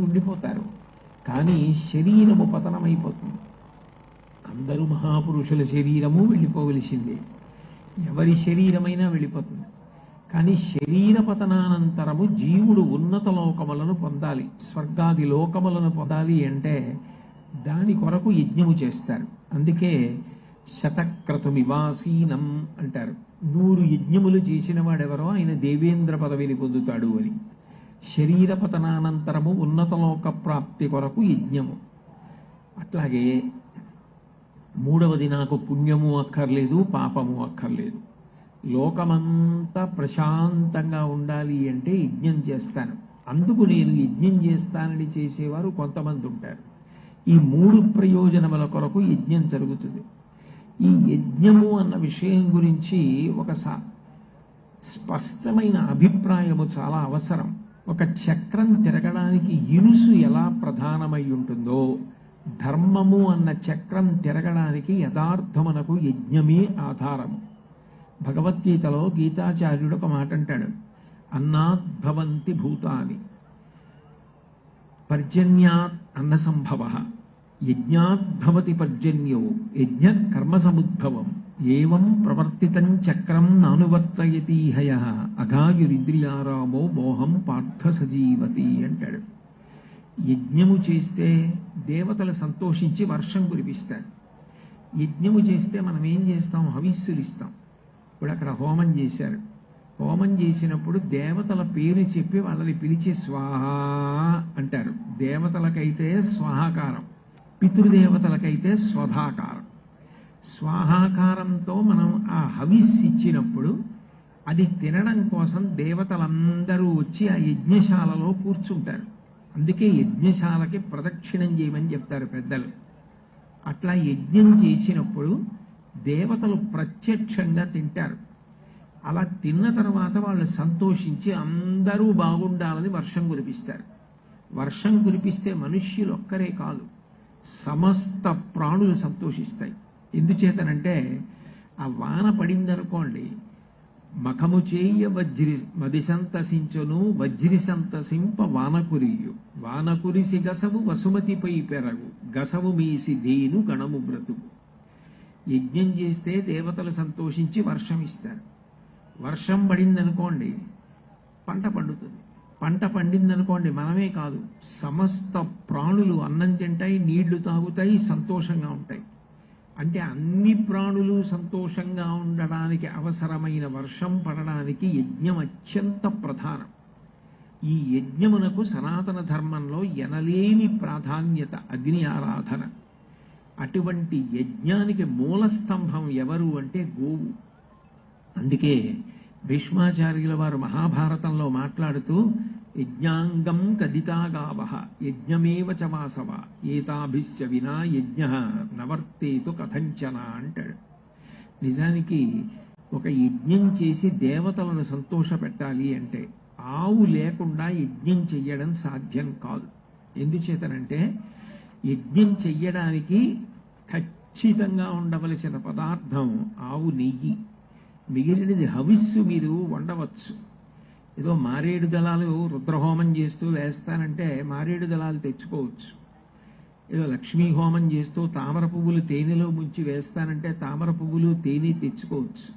ఉండిపోతారు. కానీ శరీరము పతనమైపోతుంది. అందరూ మహాపురుషుల శరీరము వెళ్ళిపోవలసిందే, ఎవరి శరీరమైనా వెళ్ళిపోతుంది. కానీ శరీర పతనానంతరము జీవుడు ఉన్నత లోకములను పొందాలి, స్వర్గాది లోకములను పొందాలి అంటే దాని కొరకు యజ్ఞము చేస్తారు. అందుకే శతక్రతుమివాసీనం అంటారు. 100 యజ్ఞములు చేసిన వాడెవరో ఆయన దేవేంద్ర పదవిని పొందుతాడు అని. శరీర పతనానంతరము ఉన్నతలోక ప్రాప్తి కొరకు యజ్ఞము. అట్లాగే మూడవది, నాకు పుణ్యము అక్కర్లేదు, పాపము అక్కర్లేదు, లోకమంతా ప్రశాంతంగా ఉండాలి అంటే యజ్ఞం చేస్తాను, అందుకు నేను యజ్ఞం చేస్తానని చేసేవారు కొంతమంది ఉంటారు. ఈ 3 ప్రయోజనముల కొరకు యజ్ఞం జరుగుతుంది. ఈ యజ్ఞము అన్న విషయం గురించి ఒక స్పష్టమైన అభిప్రాయము చాలా అవసరం. ఒక చక్రం తిరగడానికి ఇరుసు ఎలా ప్రధానమై ఉంటుందో, ధర్మము అన్న చక్రం తిరగడానికి యథార్థమునకు యజ్ఞమే ఆధారము. భగవద్గీతలో గీతాచార్యుడు ఒక మాట అంటాడు, అన్నాద్భవంతి భూతాని పర్జన్యాత్ అన్న సంభవ, యజ్ఞాద్భవతి పర్జన్యో యజ్ఞ కర్మ సముద్భవం, ఏవం ప్రవర్తితం చక్రం నానువర్తయతి హయ అఘాయురింద్రియారామో మోహం పార్థ సజీవతి అంటాడు. యజ్ఞము చేస్తే దేవతలు సంతోషించి వర్షం కురిపిస్తారు. యజ్ఞము చేస్తే మనం ఏం చేస్తాం? హవిస్సులు ఇస్తాం. ఇప్పుడు అక్కడ హోమం చేశారు. హోమం చేసినప్పుడు దేవతల పేరు చెప్పి వాళ్ళని పిలిచి స్వాహ అంటారు. దేవతలకైతే స్వాహాకారం, పితృదేవతలకైతే స్వధాకారం. స్వాహాకారంతో మనం ఆ హవిస్సు ఇచ్చినప్పుడు అది తినడం కోసం దేవతలందరూ వచ్చి ఆ యజ్ఞశాలలో కూర్చుంటారు. అందుకే యజ్ఞశాలకి ప్రదక్షిణం చేయమని చెప్తారు పెద్దలు. అట్లా యజ్ఞం చేసినప్పుడు దేవతలు ప్రత్యక్షంగా తింటారు. అలా తిన్న తర్వాత వాళ్ళు సంతోషించి అందరూ బాగుండాలని వర్షం కురిపిస్తారు. వర్షం కురిపిస్తే మనుష్యులు ఒక్కరే కాదు, సమస్త ప్రాణులు సంతోషిస్తాయి. ఎందుచేతనంటే ఆ వాన పడిందనుకోండి, మఖము చేయ వజ్రి మది సంతసించును, వజ్రి సంతసింప వానకురియు, వానకురిసి గసవు వసుమతిపై పెరగు, గసవు మీసి దేను గణము బ్రతుకు. యజ్ఞం చేస్తే దేవతలు సంతోషించి వర్షం ఇస్తారు. వర్షం పడిందనుకోండి పంట పండుతుంది. పంట పండిందనుకోండి మనమే కాదు, సమస్త ప్రాణులు అన్నం తింటాయి, నీళ్లు తాగుతాయి, సంతోషంగా ఉంటాయి. అంటే అన్ని ప్రాణులు సంతోషంగా ఉండడానికి అవసరమైన వర్షం పడడానికి యజ్ఞం అత్యంత ప్రధానం. ఈ యజ్ఞమునకు సనాతన ధర్మంలో ఎనలేని ప్రాధాన్యత, అగ్ని ఆరాధన. అటువంటి యజ్ఞానికి మూల స్తంభం ఎవరు అంటే గోవు. అందుకే భీష్మాచార్యుల వారు మహాభారతంలో మాట్లాడుతూ యజ్ఞాంగం కదితాగావః యజ్ఞమేవ చ వాసవ ఏతాభిశ్చ వినా యజ్ఞ నవర్తేతు కథంచన అంటాడు. నిజానికి ఒక యజ్ఞం చేసి దేవతలను సంతోషపెట్టాలి అంటే ఆవు లేకుండా యజ్ఞం చెయ్యడం సాధ్యం కాదు. ఎందుచేతనంటే యజ్ఞం చెయ్యడానికి ఖచ్చితంగా ఉండవలసిన పదార్థం ఆవు నెయ్యి. మిగిలినది హవిస్సు మీరు వండవచ్చు. ఏదో మారేడు దళాలు రుద్రహోమం చేస్తూ వేస్తానంటే మారేడు దళాలు తెచ్చుకోవచ్చు. ఏదో లక్ష్మీ హోమం చేస్తూ తామర పువ్వులు తేనెలో ముంచి వేస్తానంటే తామర పువ్వులు తేనె తెచ్చుకోవచ్చు.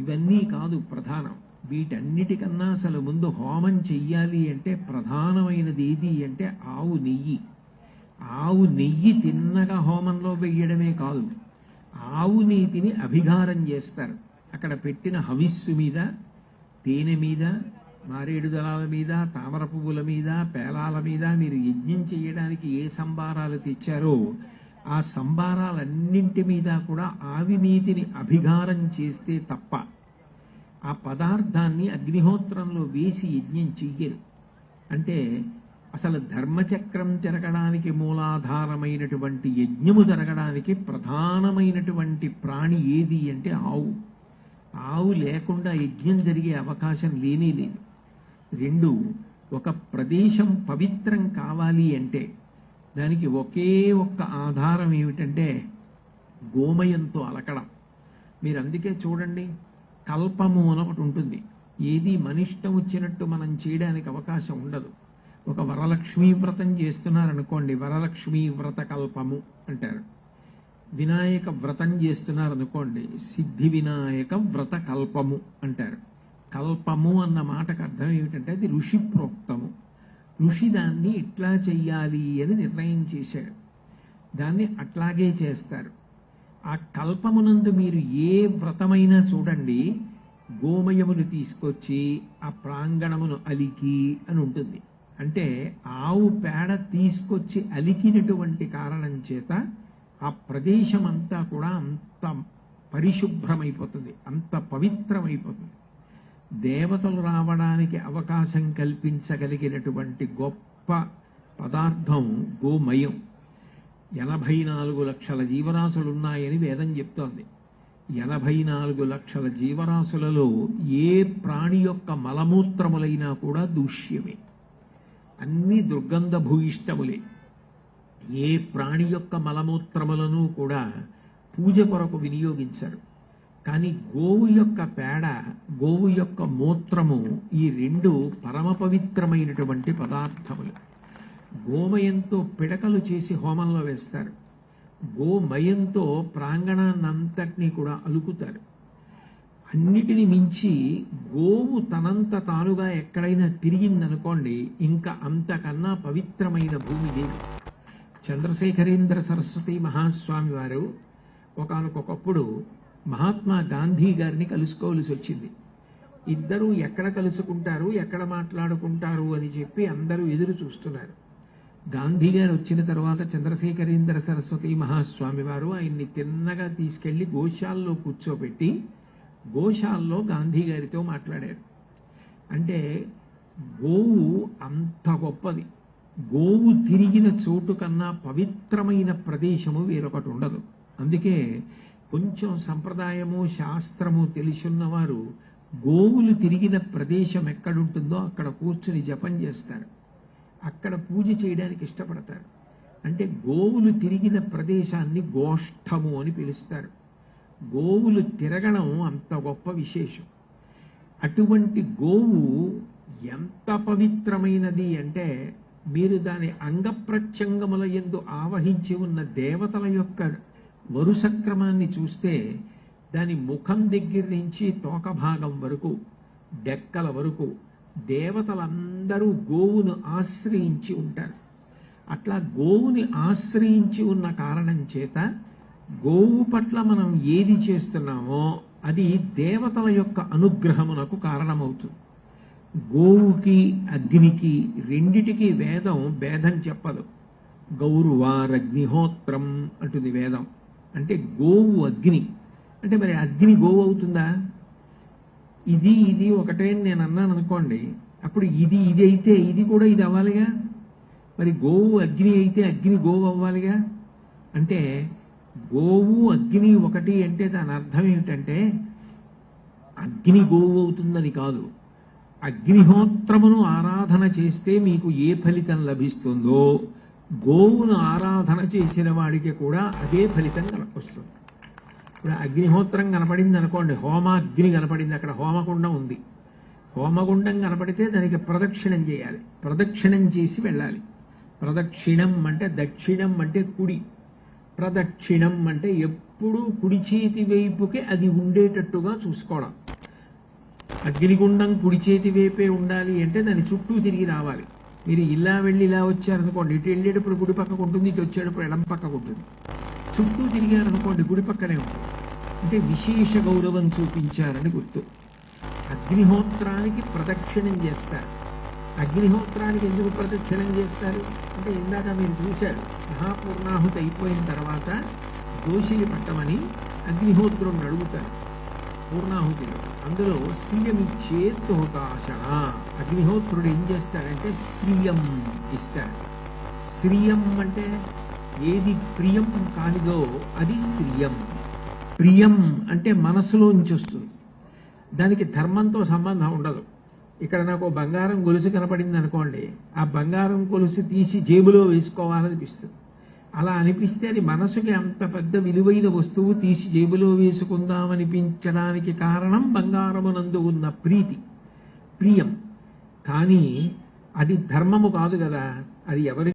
ఇవన్నీ కాదు ప్రధానం. వీటన్నిటికన్నా అసలు ముందు హోమం చెయ్యాలి అంటే ప్రధానమైనది ఏది అంటే ఆవు నెయ్యి. ఆవు నెయ్యి తిన్నగా హోమంలో వెయ్యడమే కాదు, ఆవు నీతిని అభిగారం చేస్తారు. అక్కడ పెట్టిన హవిస్సు మీద, తేనె మీద, మారేడు దళాల మీద, తామర పువ్వుల మీద, పేలాల మీద మీరు యజ్ఞం చేయడానికి ఏ సంబారాలు తెచ్చారో ఆ సంబారాలన్నింటి మీద కూడా ఆవి నీతిని అభిగారం చేస్తే తప్ప ఆ పదార్థాన్ని అగ్నిహోత్రంలో వేసి యజ్ఞం చెయ్యరు. అంటే అసలు ధర్మచక్రం తిరగడానికి మూలాధారమైనటువంటి యజ్ఞము జరగడానికి ప్రధానమైనటువంటి ప్రాణి ఏది అంటే ఆవు. ఆవు లేకుండా యజ్ఞం జరిగే అవకాశం లేనే లేదు. 2, ఒక ప్రదేశం పవిత్రం కావాలి అంటే దానికి ఒకే ఒక్క ఆధారం ఏమిటంటే గోమయంతో అలకడం. మీరు అందుకే చూడండి, కల్పము అని ఒకటి ఉంటుంది. ఏది మనిష్టం వచ్చినట్టు మనం చేయడానికి అవకాశం ఉండదు. ఒక వరలక్ష్మీ వ్రతం చేస్తున్నారనుకోండి, వరలక్ష్మీ వ్రత కల్పము అంటారు. వినాయక వ్రతం చేస్తున్నారనుకోండి, సిద్ధి వినాయక వ్రత కల్పము అంటారు. కల్పము అన్న మాటకు అర్థం ఏమిటంటే అది ఋషి ప్రోక్తము. ఋషి దాన్ని ఇట్లా చెయ్యాలి అని నిర్ణయం చేశాడు, దాన్ని అట్లాగే చేస్తారు. ఆ కల్పమునందు మీరు ఏ వ్రతమైనా చూడండి, గోమయమును తీసుకొచ్చి ఆ ప్రాంగణమును అలికి అని ఉంటుంది. అంటే ఆవు పేడ తీసుకొచ్చి అలికినటువంటి కారణం చేత ఆ ప్రదేశం అంతా కూడా అంత పరిశుభ్రమైపోతుంది, అంత పవిత్రమైపోతుంది. దేవతలు రావడానికి అవకాశం కల్పించగలిగినటువంటి గొప్ప పదార్థం గోమయం. 84 లక్షల జీవరాశులు ఉన్నాయని వేదం చెప్తోంది. 84 లక్షల జీవరాశులలో ఏ ప్రాణి యొక్క మలమూత్రములైనా కూడా దూష్యమే, అన్ని దుర్గంధ భూయిష్టములే. ఏ ప్రాణి యొక్క మలమూత్రములను కూడా పూజ కొరకు వినియోగించరు. కానీ గోవు యొక్క పేడ, గోవు యొక్క మూత్రము, ఈ రెండు పరమ పవిత్రమైనటువంటి పదార్థములు. గోమయంతో పిడకలు చేసి హోమంలో వేస్తారు. గోమయంతో ప్రాంగణాన్నంతటినీ కూడా అలుకుతారు. అన్నిటిని మించి గోవు తనంత తానుగా ఎక్కడైనా తిరిగిందనుకోండి, ఇంకా అంతకన్నా పవిత్రమైన భూమి లేదు. చంద్రశేఖరేంద్ర సరస్వతి మహాస్వామి వారు ఒకానొకప్పుడు మహాత్మా గాంధీ గారిని కలుసుకోవలసి వచ్చింది. ఇద్దరూ ఎక్కడ కలుసుకుంటారు, ఎక్కడ మాట్లాడుకుంటారు అని చెప్పి అందరూ ఎదురు చూస్తున్నారు. గాంధీ గారు వచ్చిన తర్వాత చంద్రశేఖరేంద్ర సరస్వతి మహాస్వామి వారు ఆయన్ని తిన్నగా తీసుకెళ్లి గోశాలలో కూర్చోబెట్టి గోశాలలో గాంధీ గారితో మాట్లాడారు. అంటే గోవు అంత గొప్పది. గోవు తిరిగిన చోటు కన్నా పవిత్రమైన ప్రదేశము వేరొకటి ఉండదు. అందుకే కొంచెం సంప్రదాయము శాస్త్రము తెలిసున్నవారు గోవులు తిరిగిన ప్రదేశం ఎక్కడుంటుందో అక్కడ కూర్చుని జపం చేస్తారు, అక్కడ పూజ చేయడానికి ఇష్టపడతారు. అంటే గోవులు తిరిగిన ప్రదేశాన్ని గోష్ఠము అని పిలుస్తారు. గోవులు తిరగడం అంత గొప్ప విశేషం. అటువంటి గోవు ఎంత పవిత్రమైనది అంటే మీరు దాని అంగప్రత్యంగముల యందు ఆవహించి ఉన్న దేవతల యొక్క వరుస క్రమాన్ని చూస్తే దాని ముఖం దగ్గర నుంచి తోక భాగం వరకు, డెక్కల వరకు దేవతలందరూ గోవును ఆశ్రయించి ఉంటారు. అట్లా గోవుని ఆశ్రయించి ఉన్న కారణం చేత గోవు పట్ల మనం ఏది చేస్తున్నామో అది దేవతల యొక్క అనుగ్రహమునకు కారణమవుతుంది. గోవుకి అగ్నికి రెండిటికి వేదం భేదం చెప్పదు. గౌరువారగ్నిహోత్రం అంటుంది వేదం. అంటే గోవు అగ్ని అంటే మరి అగ్ని గోవు అవుతుందా? ఇది ఒకటే నేను అన్నాను అనుకోండి, అప్పుడు ఇది అయితే ఇది కూడా ఇది అవ్వాలిగా. మరి గోవు అగ్ని అయితే అగ్ని గోవు అవ్వాలిగా. అంటే గోవు అగ్ని ఒకటి అంటే దాని అర్థం ఏమిటంటే అగ్ని గోవు అవుతుందని కాదు. అగ్నిహోత్రమును ఆరాధన చేస్తే మీకు ఏ ఫలితం లభిస్తుందో గోవును ఆరాధన చేసిన వాడికి కూడా అదే ఫలితం వస్తుంది. ఇప్పుడు అగ్నిహోత్రం కనపడింది అనుకోండి, హోమాగ్ని కనపడింది, అక్కడ హోమగుండం ఉంది. హోమగుండం కనపడితే దానికి ప్రదక్షిణం చేయాలి, ప్రదక్షిణం చేసి వెళ్ళాలి. ప్రదక్షిణం అంటే దక్షిణం అంటే కుడి, ప్రదక్షిణం అంటే ఎప్పుడూ కుడి చేతి వైపుకి అది ఉండేటట్టుగా చూసుకోవడం. అగ్నిగుండం కుడి చేతి వైపే ఉండాలి అంటే దాని చుట్టూ తిరిగి రావాలి. మీరు ఇలా వెళ్ళి ఇలా వచ్చారనుకోండి, ఇటు వెళ్ళేటప్పుడు గుడి పక్కకు ఉంటుంది, ఇటు వచ్చేటప్పుడు ఎడం పక్కకు ఉంటుంది. చుట్టూ తిరిగారనుకోండి గుడి పక్కనే ఉంటుంది. అంటే విశేష గౌరవం చూపించారని గుర్తు. అగ్నిహోత్రానికి ప్రదక్షిణం చేస్తారు. అగ్నిహోత్రానికి ఎందుకు ప్రదక్షిణం చేస్తారు అంటే ఇందాక మీరు చూశారు, మహాపూర్ణాహుతి అయిపోయిన తర్వాత దోషిని పట్టమని అగ్నిహోత్రుని అడుగుతారు పూర్ణాహుతిలో. అందులో శ్రియం ఇచ్చేత్తోకాశన. అగ్నిహోత్రుడు ఏం చేస్తాడంటే శ్రియం ఇస్తాడు. శ్రియం అంటే ఏది ప్రియం కానిదో అది శ్రియం. ప్రియం అంటే మనసులోంచి వస్తుంది, దానికి ధర్మంతో సంబంధం ఉండదు. ఇక్కడ నాకు బంగారం గొలుసు కనపడింది అనుకోండి, ఆ బంగారం గొలుసు తీసి జేబులో వేసుకోవాలనిపిస్తుంది. అలా అనిపిస్తే అది మనసుకి అంత పెద్ద విలువైన వస్తువు తీసి జేబులో వేసుకుందామనిపించడానికి కారణం బంగారమునందు ఉన్న ప్రీతి, ప్రియం. కానీ అది ధర్మము కాదు కదా, అది ఎవరి